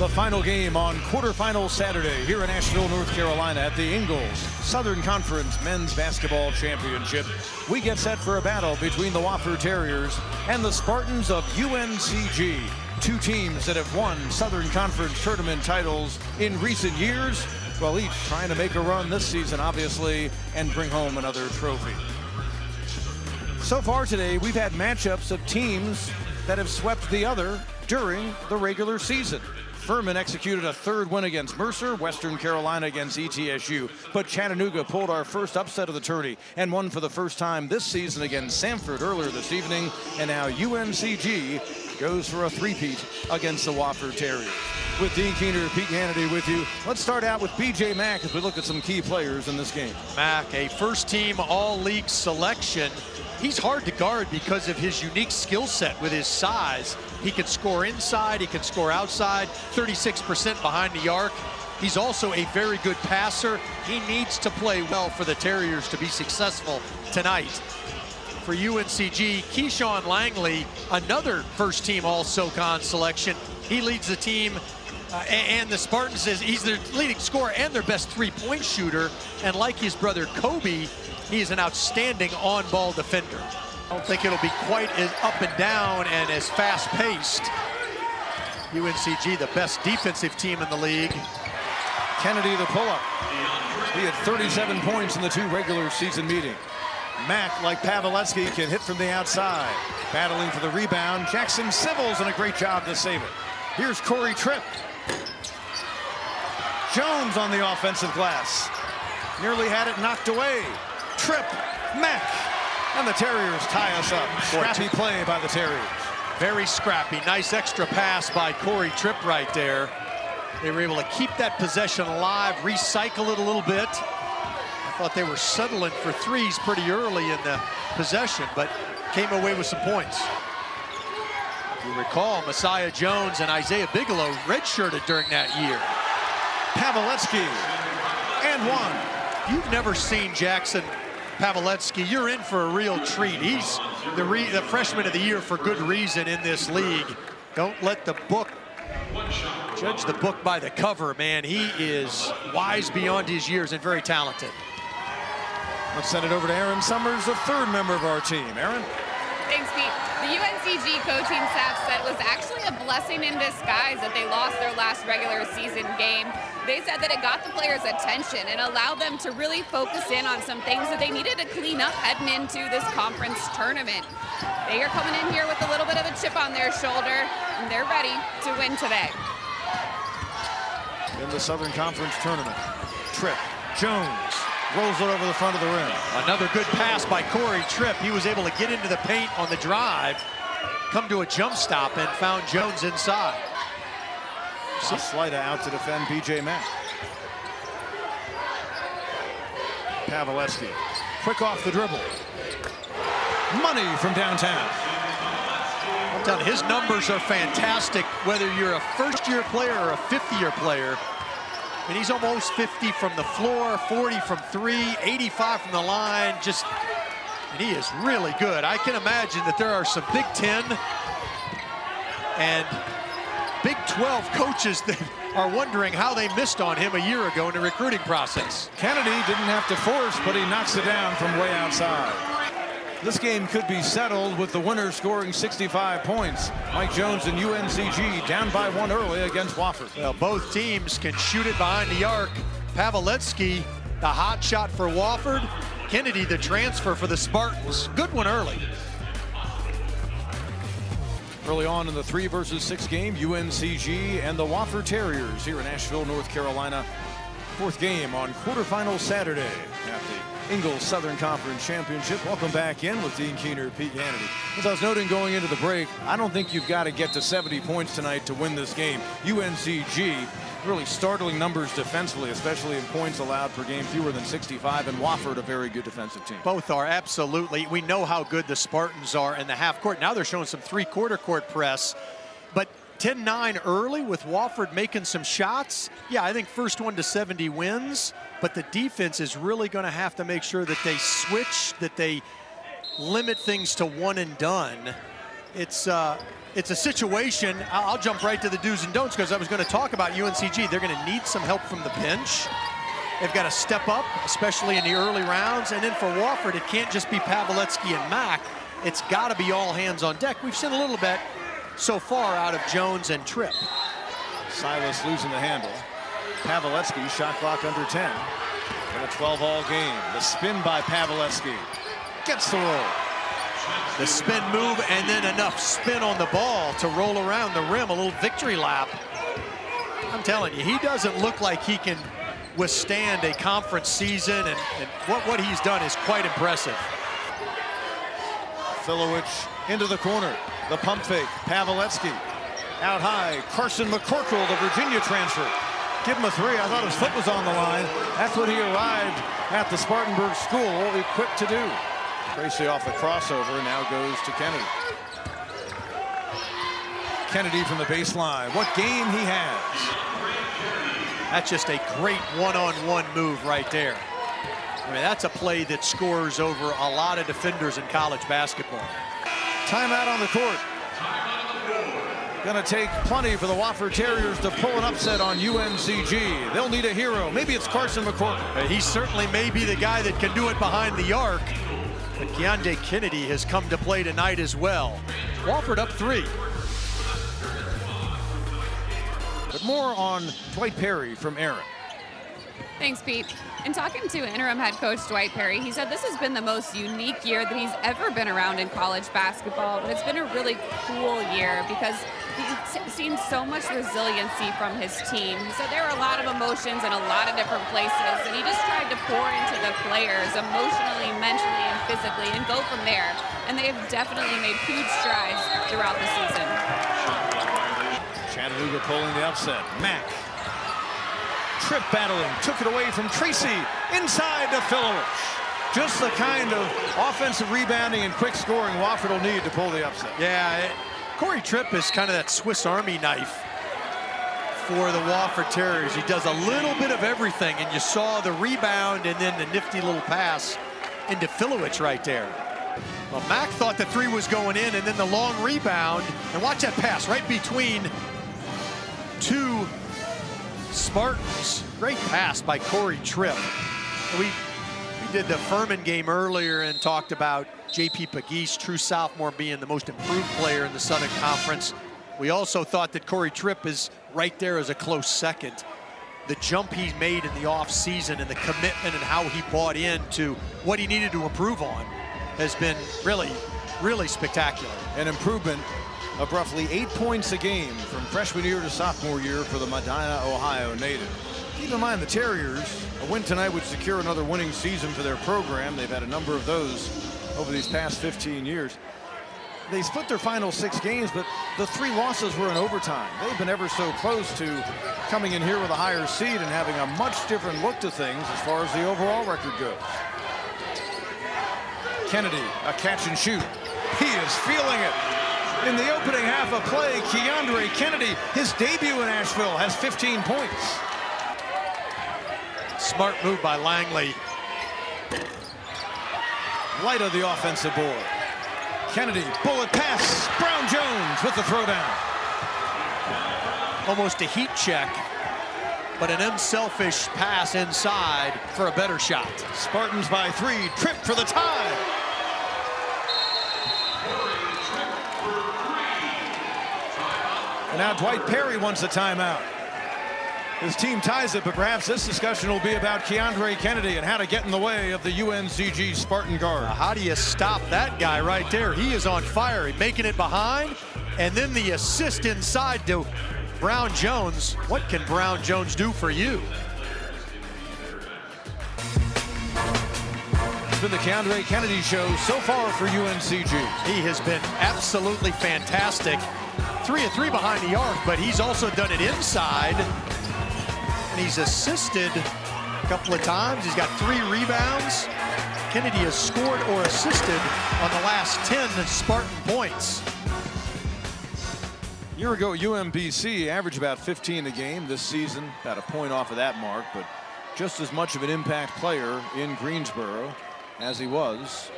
The final game on quarterfinal Saturday here in Asheville, North Carolina at the Ingalls Southern Conference Men's Basketball Championship. We get set for a battle between the Wofford Terriers and the Spartans of UNCG. Two teams that have won Southern Conference tournament titles in recent years, while each trying to make a run this season, obviously, and bring home another trophy. So far today, we've had matchups of teams that have swept the other during the regular season. Furman executed a third win against Mercer, Western Carolina against ETSU. But Chattanooga pulled our first upset of the tourney and won for the first time this season against Samford earlier this evening. And now UNCG goes for a three-peat against the Wofford Terriers. With Dean Keener, Pete Hannity with you. Let's start out with BJ Mack as we look at some key players in this game. Mack, a first-team all-league selection. He's hard to guard because of his unique skill set with his size. He can score inside, he can score outside, 36% behind the arc. He's also a very good passer. He needs to play well for the Terriers to be successful tonight. For UNCG, Keyshawn Langley, another first-team All-Socon selection. He leads the team, and the Spartans, he's their leading scorer and their best three-point shooter. And like his brother Kobe, he is an outstanding on-ball defender. I don't think it'll be quite as up and down and as fast-paced. UNCG, the best defensive team in the league. Kennedy, the pull-up. He had 37 points in the two regular season meetings. Mack, like Pavletsky, can hit from the outside. Battling for the rebound, Jackson Sibbles, and a great job to save it. Here's Corey Tripp. Jones on the offensive glass. Nearly had it knocked away. Tripp, Mack, and the Terriers tie us up. Scrappy play by the Terriers. Very scrappy. Nice extra pass by Corey Tripp right there. They were able to keep that possession alive, recycle it a little bit. I thought they were settling for threes pretty early in the possession, but came away with some points. If you recall, Messiah Jones and Isaiah Bigelow redshirted during that year. Pavletsky, and one. If you've never seen Jackson Pavletsky, you're in for a real treat. He's the freshman of the year for good reason in this league. Don't let the book judge the book by the cover, man. He is wise beyond his years and very talented. Let's send it over to Aaron Summers, the third member of our team. Aaron? Thanks, Pete. The UNCG coaching staff said it was actually a blessing in disguise that they lost their last regular season game. They said that it got the players' attention and allowed them to really focus in on some things that they needed to clean up heading into this conference tournament. They are coming in here with a little bit of a chip on their shoulder, and they're ready to win today. In the Southern Conference tournament, Tripp, Jones, rolls it over the front of the rim. Another good pass by Corey Tripp. He was able to get into the paint on the drive, come to a jump stop, and found Jones inside. Slida out to defend BJ Mack. Pavletsky, quick off the dribble. Money from downtown. I'm telling you, his numbers are fantastic, whether you're a first-year player or a fifth-year player. And he's almost 50 from the floor, 40 from three, 85 from the line. And he is really good. I can imagine that there are some Big Ten and Big 12 coaches that are wondering how they missed on him a year ago in the recruiting process. Kennedy didn't have to force, but he knocks it down from way outside. This game could be settled with the winner scoring 65 points. Mike Jones and UNCG down by one early against Wofford. Well, both teams can shoot it behind the arc. Pavletsky, the hot shot for Wofford. Kennedy, the transfer for the Spartans. Good one early. Early on in the 3 versus 6 game, UNCG and the Wofford Terriers here in Asheville, North Carolina. Fourth game on quarterfinal Saturday at the Ingalls Southern Conference Championship. Welcome back in with Dean Keener, Pete Hannity. As I was noting going into the break, I don't think you've got to get to 70 points tonight to win this game. UNCG, really startling numbers defensively, especially in points allowed per game, fewer than 65, and Wofford, a very good defensive team. Both are, absolutely. We know how good the Spartans are in the half court. Now they're showing some three-quarter court press, but 10-9 early with Wofford making some shots. Yeah, I think first one to 70 wins, but the defense is really going to have to make sure that they switch, that they limit things to one and done. it's a situation. I'll jump right to the do's and don'ts because I was going to talk about UNCG. They're going to need some help from the bench. They've got to step up, especially in the early rounds. And then for Wofford, it can't just be Pawelski and Mack. It's got to be all hands on deck. We've seen a little bit so far out of Jones and Tripp. Silas losing the handle. Pawelski, shot clock under 10. In a 12-all game. The spin by Pawelski. Gets the roll. The spin move and then enough spin on the ball to roll around the rim, a little victory lap. I'm telling you, he doesn't look like he can withstand a conference season, and what he's done is quite impressive. Filowich into the corner. The pump fake. Pawelski out high. Carson McCorkle, the Virginia transfer. Give him a three. I thought his foot was on the line. That's what he arrived at the Spartanburg school equipped to do. Tracy off the crossover, now goes to Kennedy. Kennedy from the baseline. What game he has. That's just a great one-on-one move right there. I mean, that's a play that scores over a lot of defenders in college basketball. Timeout on the court. Gonna take plenty for the Wofford Terriers to pull an upset on UNCG. They'll need a hero. Maybe it's Carson McCorkle. He certainly may be the guy that can do it behind the arc. But Keondae Kennedy has come to play tonight as well. Wofford up 3. But more on Dwight Perry from Aaron. Thanks, Pete. In talking to interim head coach Dwight Perry, he said this has been the most unique year that he's ever been around in college basketball, but it's been a really cool year because he's seen so much resiliency from his team. He said there were a lot of emotions in a lot of different places, and he just tried to pour into the players emotionally, mentally, and physically, and go from there. And they have definitely made huge strides throughout the season. Chattanooga pulling the upset. Mack. Tripp battling, took it away from Tracy, inside to Filowich. Just the kind of offensive rebounding and quick scoring Wofford will need to pull the upset. Yeah, Corey Tripp is kind of that Swiss Army knife for the Wofford Terriers. He does a little bit of everything, and you saw the rebound and then the nifty little pass into Filowich right there. Well, Mack thought the three was going in, and then the long rebound, and watch that pass right between two Spartans. Great pass by Corey Tripp. We did the Furman game earlier and talked about J.P. Pegues, true sophomore, being the most improved player in the Southern Conference. We also thought that Corey Tripp is right there as a close second. The jump he made in the offseason and the commitment and how he bought into what he needed to improve on has been really, really spectacular. An improvement of roughly 8 points a game from freshman year to sophomore year for the Medina, Ohio native. Keep in mind the Terriers, a win tonight would secure another winning season for their program. They've had a number of those over these past 15 years. They split their final 6 games, but the 3 losses were in overtime. They've been ever so close to coming in here with a higher seed and having a much different look to things as far as the overall record goes. Kennedy, a catch and shoot. He is feeling it. In the opening half of play, Keondae Kennedy, his debut in Asheville, has 15 points. Smart move by Langley. Light of the offensive board. Kennedy, bullet pass. Brown Jones with the throwdown. Almost a heat check, but an unselfish pass inside for a better shot. Spartans by 3, Tripp for the tie. And now Dwight Perry wants a timeout. His team ties it, but perhaps this discussion will be about Keondae Kennedy and how to get in the way of the UNCG Spartan guard. How do you stop that guy right there? He is on fire. He's making it behind, and then the assist inside to Brown Jones. What can Brown Jones do for you? It's been the Keondae Kennedy show so far for UNCG. He has been absolutely fantastic. 3 of 3 behind the arc, but he's also done it inside. And he's assisted a couple of times. He's got 3 rebounds. Kennedy has scored or assisted on the last 10 Spartan points. A year ago, UMBC averaged about 15 a game. This season, about a point off of that mark, but just as much of an impact player in Greensboro as he was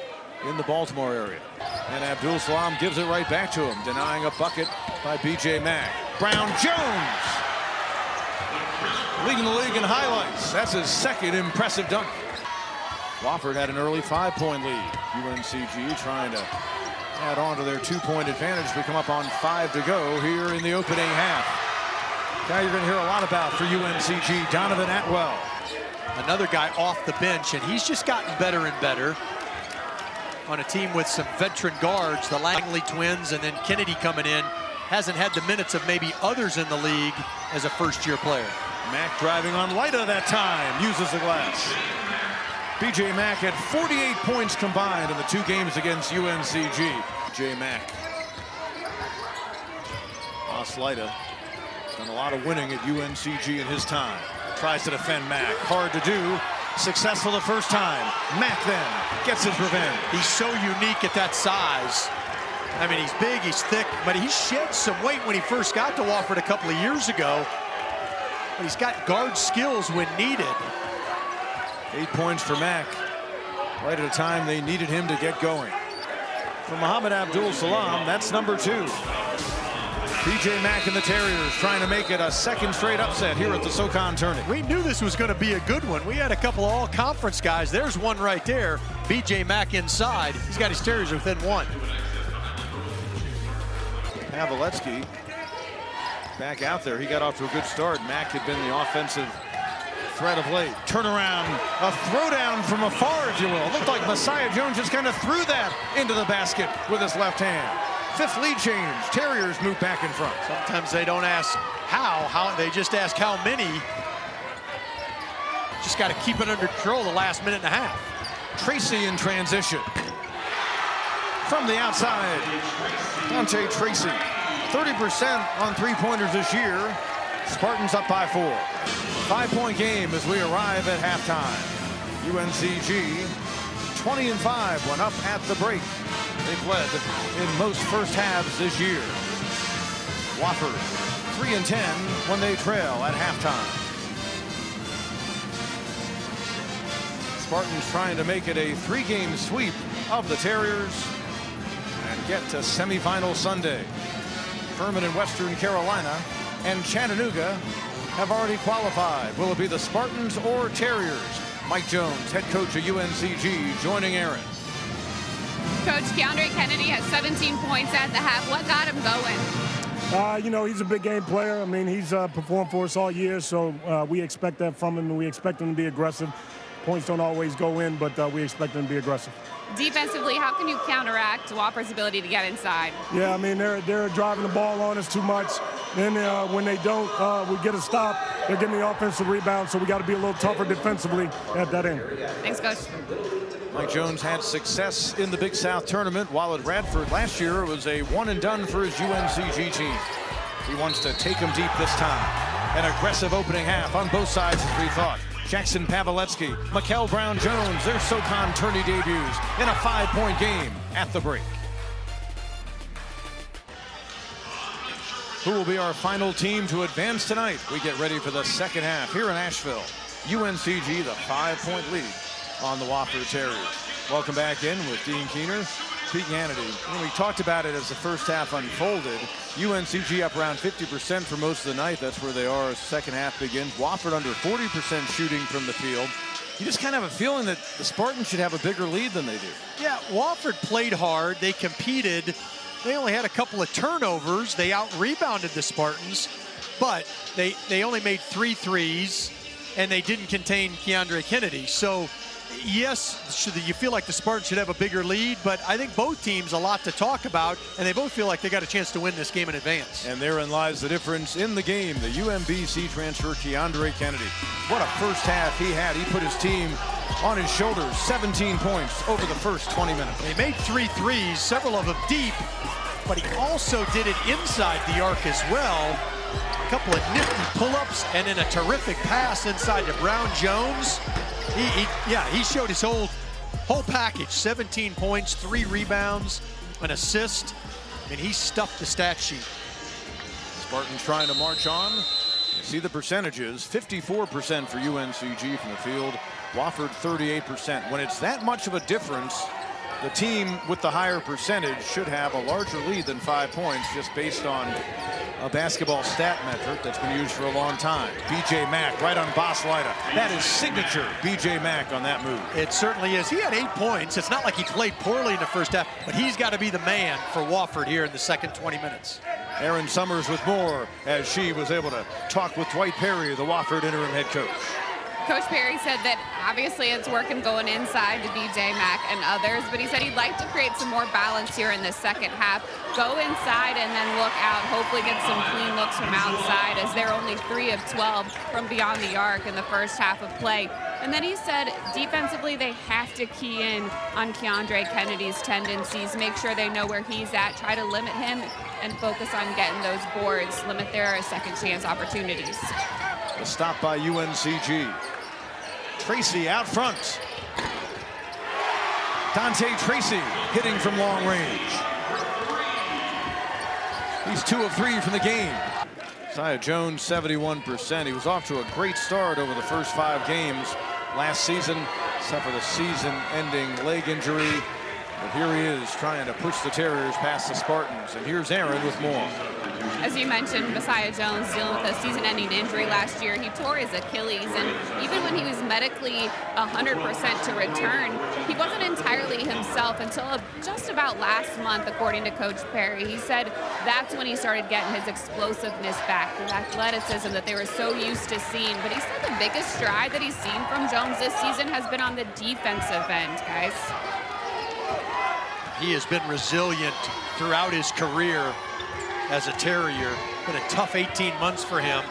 in the Baltimore area. And Abdul Salam gives it right back to him, denying a bucket by B.J. Mack. Brown Jones leading the league in highlights. That's his second impressive dunk. Wofford had an early 5-point lead. UNCG trying to add on to their 2-point advantage. We come up on 5 to go here in the opening half. Guy you're going to hear a lot about for UNCG, Donovan Atwell. Another guy off the bench, and he's just gotten better and better on a team with some veteran guards, the Langley twins, and then Kennedy coming in. Hasn't had the minutes of maybe others in the league as a first-year player. Mack driving on Leita that time, uses the glass. B.J. Mack had 48 points combined in the 2 games against UNCG. B.J. Mack. Leita done a lot of winning at UNCG in his time. Tries to defend Mack. Hard to do. Successful the first time. Mack then gets his revenge. He's so unique at that size. I mean, he's big, he's thick, but he shed some weight when he first got to Wofford a couple of years ago. But he's got guard skills when needed. 8 points for Mack, right at a time they needed him to get going. For Mohamed Abdul Salam, that's number 2. B.J. Mack and the Terriers trying to make it a second straight upset here at the Socon Tourney. We knew this was going to be a good one. We had a couple of all-conference guys. There's one right there. B.J. Mack inside. He's got his Terriers within 1. Pavletsky back out there. He got off to a good start. Mack had been the offensive threat of late. Turnaround, a throwdown from afar, if you will. It looked like Messiah Jones just kind of threw that into the basket with his left hand. 5th lead change. Terriers move back in front. Sometimes they don't ask how they just ask how many. Just got to keep it under control the last minute and a half. Tracy in transition. From the outside, Dante Tracy. 30% on 3-pointers this year. Spartans up by 4. 5-point game as we arrive at halftime. UNCG 20-5 went up at the break. They've led in most first halves this year. Wofford 3-10 when they trail at halftime. Spartans trying to make it a 3-game sweep of the Terriers and get to semifinal Sunday. Furman in Western Carolina and Chattanooga have already qualified. Will it be the Spartans or Terriers? Mike Jones, head coach of UNCG, joining Aaron. Coach, Keandre Kennedy has 17 points at the half. What got him going? You know, he's a big game player. I mean, he's performed for us all year, so we expect that from him, and we expect him to be aggressive. Points don't always go in, but we expect him to be aggressive. Defensively, how can you counteract Wofford's ability to get inside? Yeah, I mean, they're driving the ball on us too much. Then when they don't, we get a stop. They're getting the offensive rebound, so we got to be a little tougher defensively at that end. Thanks, Coach. Mike Jones had success in the Big South tournament, while at Radford last year it was a one-and-done for his UNCG team. He wants to take them deep this time. An aggressive opening half on both sides, as we thought. Jackson Pavletsky, Mikel Brown-Jones, their Socon Tourney debuts in a 5-point game at the break. Who will be our final team to advance tonight? We get ready for the second half here in Asheville. UNCG, the 5-point lead on the Wofford Terriers. Welcome back in with Dean Keener, Pete Hannity. We talked about it as the first half unfolded. UNCG up around 50% for most of the night. That's where they are as the second half begins. Wofford under 40% shooting from the field. You just kind of have a feeling that the Spartans should have a bigger lead than they do. Yeah, Wofford played hard. They competed. They only had a couple of turnovers. They out-rebounded the Spartans, but they only made 3 threes, and they didn't contain Keandre Kennedy. So, yes, you feel like the Spartans should have a bigger lead, but I think both teams a lot to talk about, and they both feel like they got a chance to win this game in advance. And therein lies the difference in the game. The UMBC transfer, Keandre Kennedy. What a first half he had. He put his team on his shoulders. 17 points over the first 20 minutes. He made 3 threes, several of them deep, but he also did it inside the arc as well. A couple of nifty pull-ups and then a terrific pass inside to Brown-Jones. He showed his whole package. 17 points, 3 rebounds, an assist, and he stuffed the stat sheet. Spartans trying to march on. You see the percentages. 54% for UNCG from the field. Wofford 38%. When it's that much of a difference, The team with the higher percentage should have a larger lead than 5 points, just based on a basketball stat metric that's been used for a long time. B.J. Mack right on Boss Lida. That is signature B.J. Mack on that move. It certainly is. He had 8 points. It's not like he played poorly in the first half, but he's got to be the man for Wofford here in the second 20 minutes. Erin Summers with more as she was able to talk with Dwight Perry, the Wofford interim head coach. Coach Perry said that obviously it's working going inside to B.J. Mack and others, but he said he'd like to create some more balance here in the second half. Go inside and then look out, hopefully get some clean looks from outside, as they're only 3 of 12 from beyond the arc in the first half of play. And then he said defensively they have to key in on Keandre Kennedy's tendencies, make sure they know where he's at, try to limit him and focus on getting those boards, limit their second chance opportunities. A stop by UNCG. Tracy out front. Dante Tracy hitting from long range. He's 2 of 3 from the game. Sia Jones 71%. He was off to a great start over the first 5 games last season, except for the season-ending leg injury. But here he is trying to push the Terriers past the Spartans. And here's Aaron with more. As you mentioned, Sia Jones dealing with a season-ending injury last year. He tore his Achilles, and even when he was medically 100% to return, he wasn't entirely himself until just about last month, according to Coach Perry. He said that's when he started getting his explosiveness back, the athleticism that they were so used to seeing. But he said the biggest stride that he's seen from Jones this season has been on the defensive end, guys. He has been resilient throughout his career as a Terrier. Been a tough 18 months for him.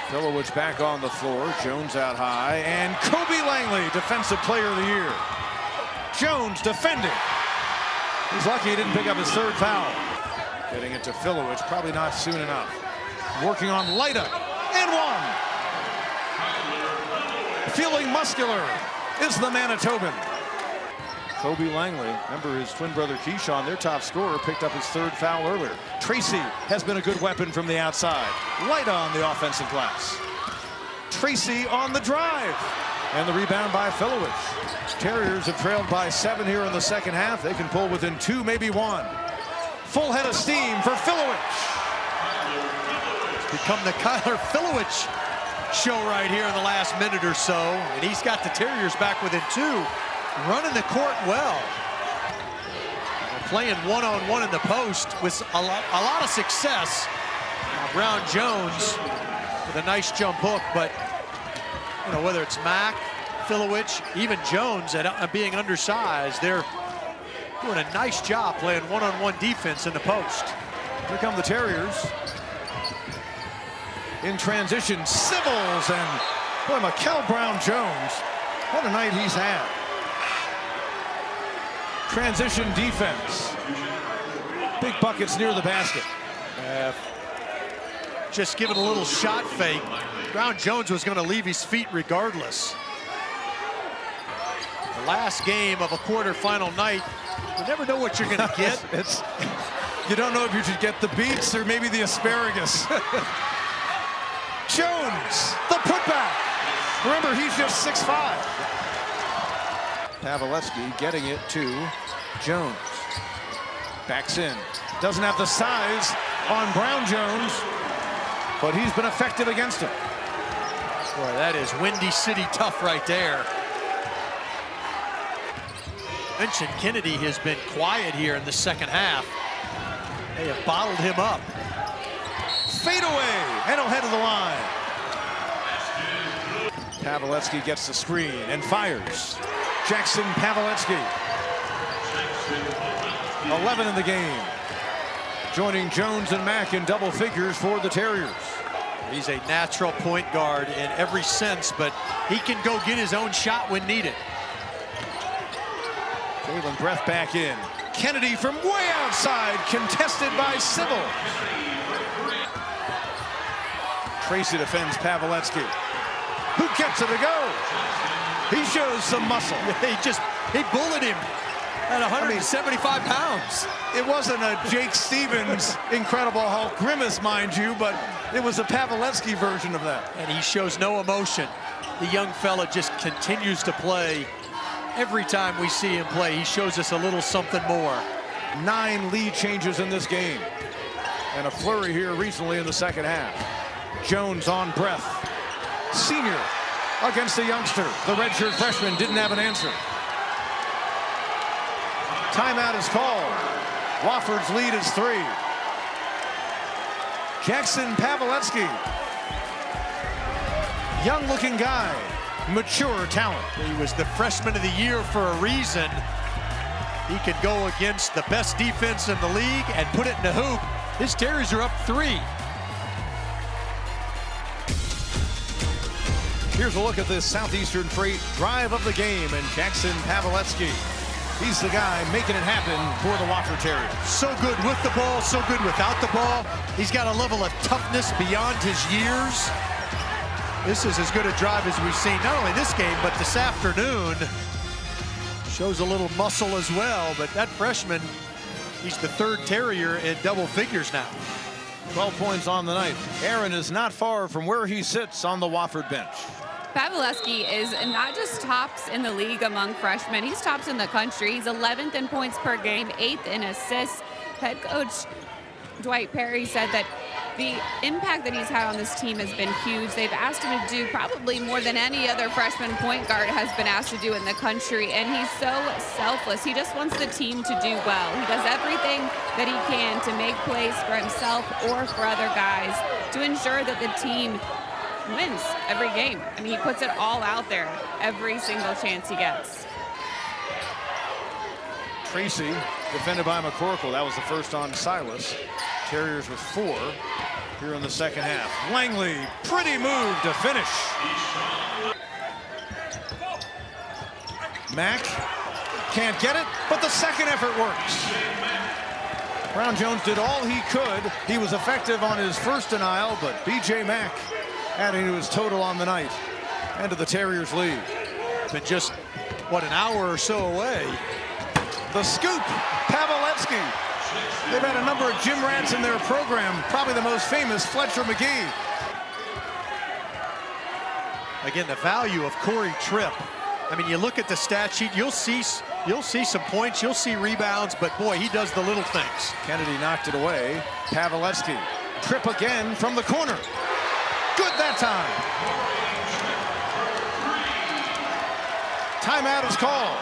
Filowich back on the floor. Jones out high. And Kobe Langley, Defensive Player of the Year. Jones defending. He's lucky he didn't pick up his 3rd foul. Getting it to Filowich, probably not soon enough. Working on Lida. And 1. Feeling muscular is the Manitoban. Kobe Langley, remember his twin brother Keyshawn, their top scorer, picked up his 3rd foul earlier. Tracy has been a good weapon from the outside. Light on the offensive glass. Tracy on the drive. And the rebound by Filowich. Terriers have trailed by 7 here in the second half. They can pull within 2, maybe 1. Full head of steam for Filowich. It's become the Kyler Filowich show right here in the last minute or so. And he's got the Terriers back within 2. Running the court well. They're playing one-on-one in the post with a lot of success. Now Brown Jones with a nice jump hook, but you know, whether it's Mack, Filowich, even Jones at being undersized, they're doing a nice job playing one-on-one defense in the post. Here come the Terriers. In transition, Sybils, and boy, Mikel Brown Jones, what a night he's had. Transition defense. Big buckets near the basket. Just giving a little shot fake. Brown Jones was going to leave his feet regardless. The last game of a quarterfinal night, you never know what you're going to get. You don't know if you should get the beets or maybe the asparagus. Jones, the putback. Remember, he's just 6'5". Paveletzky getting it to Jones. Backs in. Doesn't have the size on Brown Jones, but he's been effective against him. Boy, that is Windy City tough right there. Mentioned Kennedy has been quiet here in the second half. They have bottled him up. Fade away, and he'll head to the line. Paveletzky gets the screen and fires. Jackson Paveletzky, 11 in the game, joining Jones and Mack in double figures for the Terriers. He's a natural point guard in every sense, but he can go get his own shot when needed. Jalen Breath back in. Kennedy from way outside, contested by Sybils. Tracy defends Paveletzky. Who gets it to go? He shows some muscle. He bullied him at 175 pounds. It wasn't a Jake Stevens Incredible Hulk grimace, mind you, but it was a Paveletzky version of that. And he shows no emotion. The young fella just continues to play Every time we see him play, he shows us a little something more. 9 lead changes in this game. And a flurry here recently in the second half. Jones on breath. Senior against the youngster. The redshirt freshman didn't have an answer. Timeout is called. Wofford's lead is 3. Jackson Pavletsky. Young-looking guy. Mature talent. He was the freshman of the year for a reason. He could go against the best defense in the league and put it in the hoop. His Terriers are up 3. Here's a look at this Southeastern Freight drive of the game, and Jackson Pavletsky. He's the guy making it happen for the Wofford Terriers. So good with the ball, so good without the ball. He's got a level of toughness beyond his years. This is as good a drive as we've seen, not only this game, but this afternoon. Shows a little muscle as well, but that freshman, he's the 3rd Terrier in double figures now. 12 points on the night. Aaron is not far from where he sits on the Wofford bench. Pavletsky is not just tops in the league among freshmen, he's tops in the country. He's 11th in points per game, 8th in assists. Head coach Dwight Perry said that the impact that he's had on this team has been huge. They've asked him to do probably more than any other freshman point guard has been asked to do in the country, and he's so selfless. He just wants the team to do well. He does everything that he can to make plays for himself or for other guys to ensure that the team wins every game. I mean, he puts it all out there every single chance he gets. Tracy, defended by McCorkle. That was the first on Silas. Terriers with 4 here in the second half. Langley, pretty move to finish. Mack can't get it, but the second effort works. Brown Jones did all he could. He was effective on his first denial, but B.J. Mack adding to his total on the night and to the Terriers' lead. Been just, what, an hour or so away. The scoop, Pavletsky. They've had a number of gym rats in their program, probably the most famous, Fletcher McGee. Again, the value of Corey Tripp. I mean, you look at the stat sheet, you'll see some points, you'll see rebounds, but boy, he does the little things. Kennedy knocked it away. Pavletsky. Tripp again from the corner. Good that time. Timeout is called.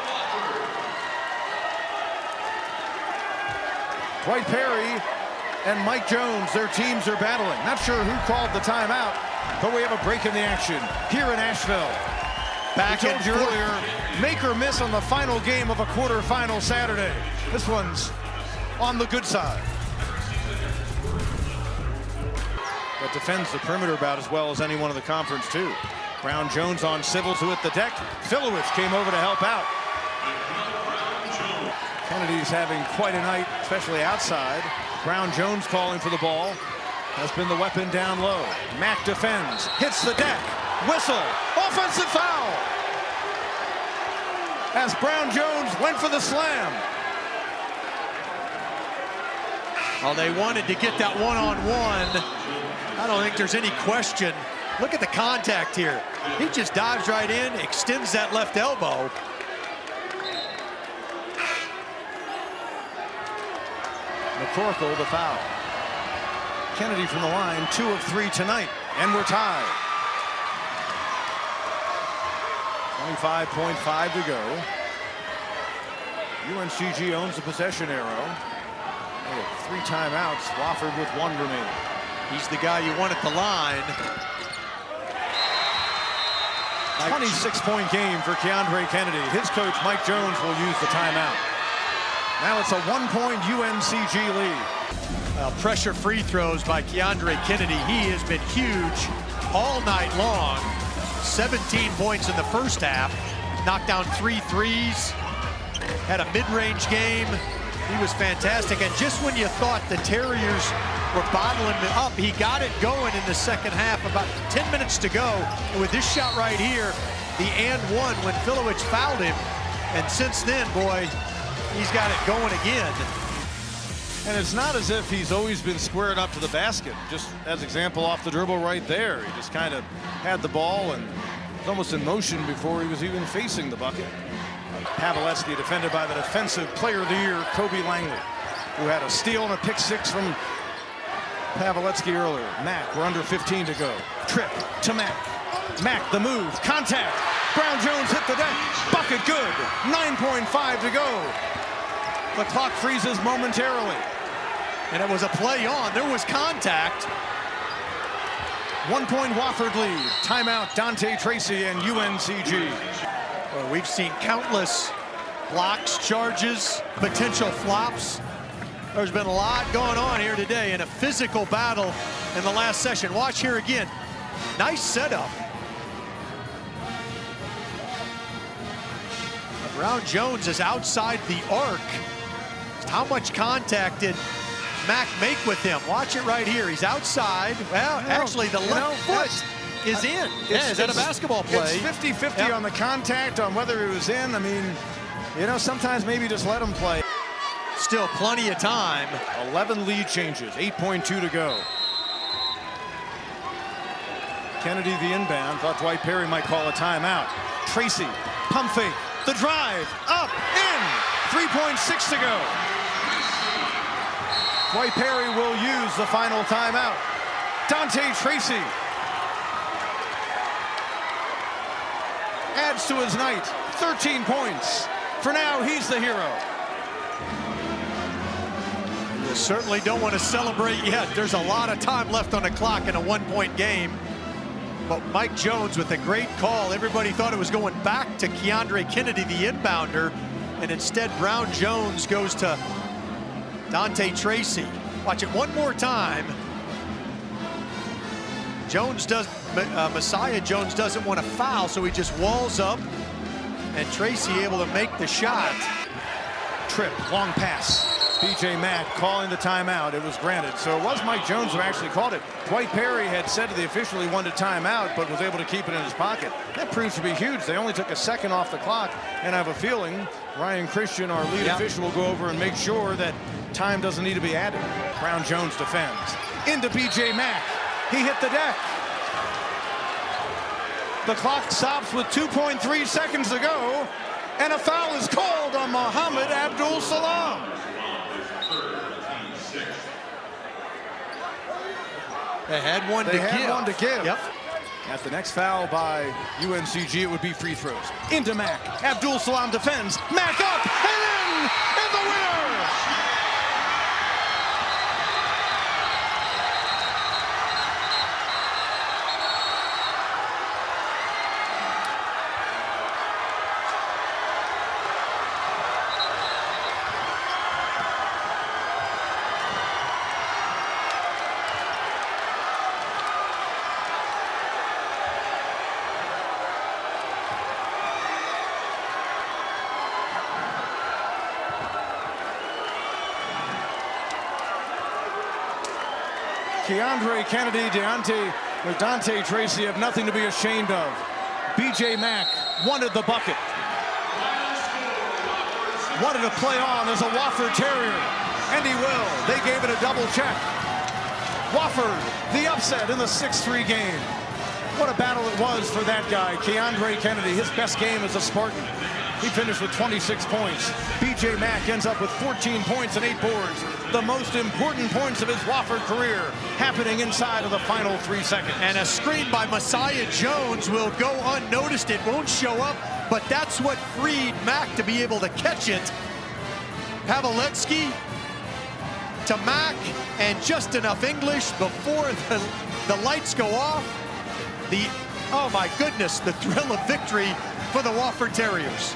Dwight Perry and Mike Jones, their teams are battling. Not sure who called the timeout, but we have a break in the action here in Asheville. Back I told you earlier, make or miss on the final game of a quarterfinal Saturday. This one's on the good side. That defends the perimeter about as well as anyone in the conference, too. Brown Jones on Civils, who hit the deck. Filowich came over to help out. Kennedy's having quite a night, especially outside. Brown Jones calling for the ball. Has been the weapon down low. Mack defends, hits the deck. Whistle, offensive foul. As Brown Jones went for the slam. Well, they wanted to get that one-on-one. I don't think there's any question. Look at the contact here. He just dives right in, extends that left elbow. McCorkle, the foul. Kennedy from the line, 2 of 3 tonight, and we're tied. 25.5 to go. Uncg owns the possession arrow. They have 3 timeouts. Wofford with 1 remaining. He's the guy you want at the line. 26-point game for Keandre Kennedy. His coach, Mike Jones, will use the timeout. Now it's a 1-point UNCG lead. Pressure free throws by Keandre Kennedy. He has been huge all night long. 17 points in the first half. Knocked down 3 threes. Had a mid-range game. He was fantastic. And just when you thought the Terriers were bottling it up, he got it going in the second half. About 10 minutes to go. And with this shot right here, the and one when Filowich fouled him. And since then, boy, he's got it going again. And it's not as if he's always been squared up to the basket. Just as example off the dribble right there. He just kind of had the ball and was almost in motion before he was even facing the bucket. Paveletzky defended by the Defensive Player of the Year, Kobe Langley, who had a steal and a pick six from Paveletzky earlier. Mack, we're under 15 to go. Trip to Mack. Mack, the move, contact. Brown Jones hit the deck. Bucket good. 9.5 to go. The clock freezes momentarily. And it was a play on. There was contact. 1 point Wofford lead. Timeout, Dante Tracy and UNCG. Well, we've seen countless blocks, charges, potential flops. There's been a lot going on here today in a physical battle in the last session. Watch here again. Nice setup. Brown Jones is outside the arc. How much contact did Mack make with him? Watch it right here. He's outside. Well, actually, the left foot is in. Yeah, is that a basketball play? It's 50-50 on the contact, on whether it was in. I mean, you know, sometimes maybe just let him play. Still plenty of time. 11 lead changes, 8.2 to go. Kennedy the inbound, thought Dwight Perry might call a timeout. Tracy, pump fake, the drive, up, in, 3.6 to go. Dwight Perry will use the final timeout. Dante Tracy adds to his night, 13 points. For now, he's the hero. You certainly don't want to celebrate yet. There's a lot of time left on the clock in a one-point game. But Mike Jones with a great call. Everybody thought it was going back to Keandre Kennedy, the inbounder, and instead Brown Jones goes to Dante Tracy. Watch it one more time. Messiah Jones doesn't want to foul, so he just walls up, and Tracy able to make the shot. Trip, long pass. B.J. Mack calling the timeout. It was granted. So it was Mike Jones who actually called it. Dwight Perry had said to the official he wanted a timeout, but was able to keep it in his pocket. That proves to be huge. They only took a second off the clock, and I have a feeling Ryan Christian, our lead official, will go over and make sure that time doesn't need to be added. Brown Jones defends. Into B.J. Mack. He hit the deck. The clock stops with 2.3 seconds to go, and a foul is called on Mohamed Abdul-Salam. They had one to give. Yep. At the next foul by UNCG, it would be free throws. Into Mack. Abdul-Salam defends. Mack up and in! And the winner! Keandre Kennedy, Dante Tracy have nothing to be ashamed of. B.J. Mack wanted the bucket. Wanted to play on as a Wofford Terrier, and he will. They gave it a double check. Wofford, the upset in the 6-3 game. What a battle it was for that guy, Keandre Kennedy, his best game as a Spartan. He finished with 26 points. B.J. Mack ends up with 14 points and 8 boards. The most important points of his Wofford career happening inside of the final 3 seconds. And a screen by Messiah Jones will go unnoticed. It won't show up, but that's what freed Mack to be able to catch it. Paveletzky to Mack, and just enough English before the lights go off. Oh my goodness, the thrill of victory for the Wofford Terriers.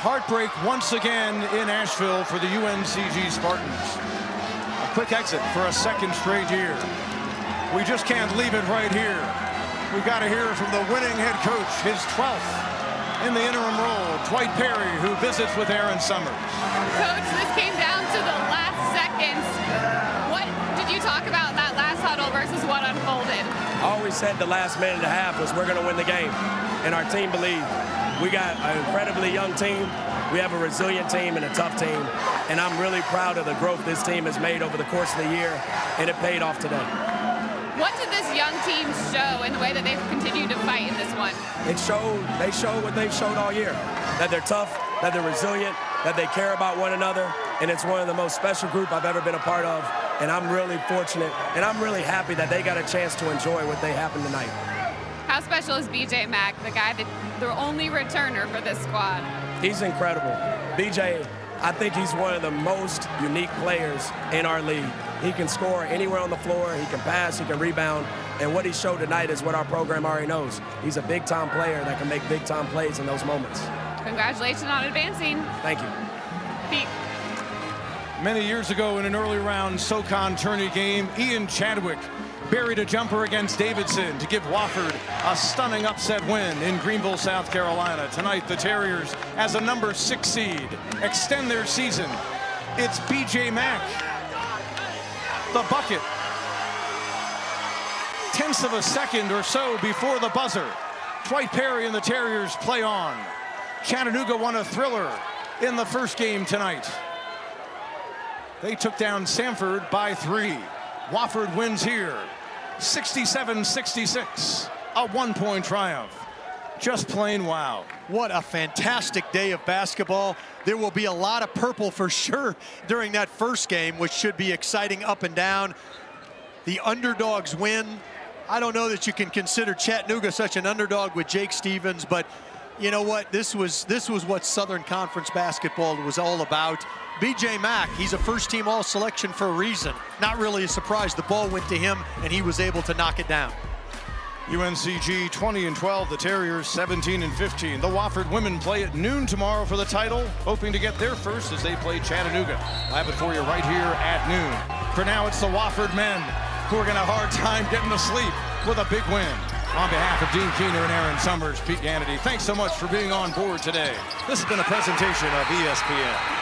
Heartbreak once again in Asheville for the UNCG Spartans. A quick exit for a second straight year. We just can't leave it right here. We've got to hear from the winning head coach, his 12th in the interim role, Dwight Perry, who visits with Aaron Summers. Coach, this came down to the last seconds. What did you talk about in that last huddle versus what unfolded? I always said the last minute and a half was we're going to win the game, and our team believed. We got an incredibly young team. We have a resilient team and a tough team, and I'm really proud of the growth this team has made over the course of the year, and it paid off today. What did this young team show in the way that they've continued to fight in this one? They showed what they've showed all year, that they're tough, that they're resilient, that they care about one another, and it's one of the most special group I've ever been a part of, and I'm really fortunate, and I'm really happy that they got a chance to enjoy what they happened tonight. How special is BJ Mack, the guy that the only returner for this squad? He's incredible. BJ, I think he's one of the most unique players in our league. He can score anywhere on the floor, he can pass, he can rebound, and what he showed tonight is what our program already knows. He's a big-time player that can make big-time plays in those moments. Congratulations on advancing. Thank you. Pete. Many years ago in an early round Socon Tourney game, Ian Chadwick buried a jumper against Davidson to give Wofford a stunning upset win in Greenville, South Carolina. Tonight, the Terriers, as a number 6 seed, extend their season. It's BJ Mack, the bucket. Tenths of a second or so before the buzzer. Dwight Perry and the Terriers play on. Chattanooga won a thriller in the first game tonight. They took down Samford by 3. Wofford wins here, 67-66, a 1-point triumph. Just plain wow. What a fantastic day of basketball. There will be a lot of purple for sure during that first game, which should be exciting up and down. The underdogs win. I don't know that you can consider Chattanooga such an underdog with Jake Stevens, but you know what? This was what Southern Conference basketball was all about. BJ Mack, he's a first-team All-Selection for a reason. Not really a surprise. The ball went to him, and he was able to knock it down. UNCG 20-12, the Terriers 17-15. The Wofford women play at noon tomorrow for the title, hoping to get their first as they play Chattanooga. I'll have it for you right here at noon. For now, it's the Wofford men who are going to have a hard time getting to sleep with a big win. On behalf of Dean Keener and Aaron Summers, Pete Ganity, thanks so much for being on board today. This has been a presentation of ESPN.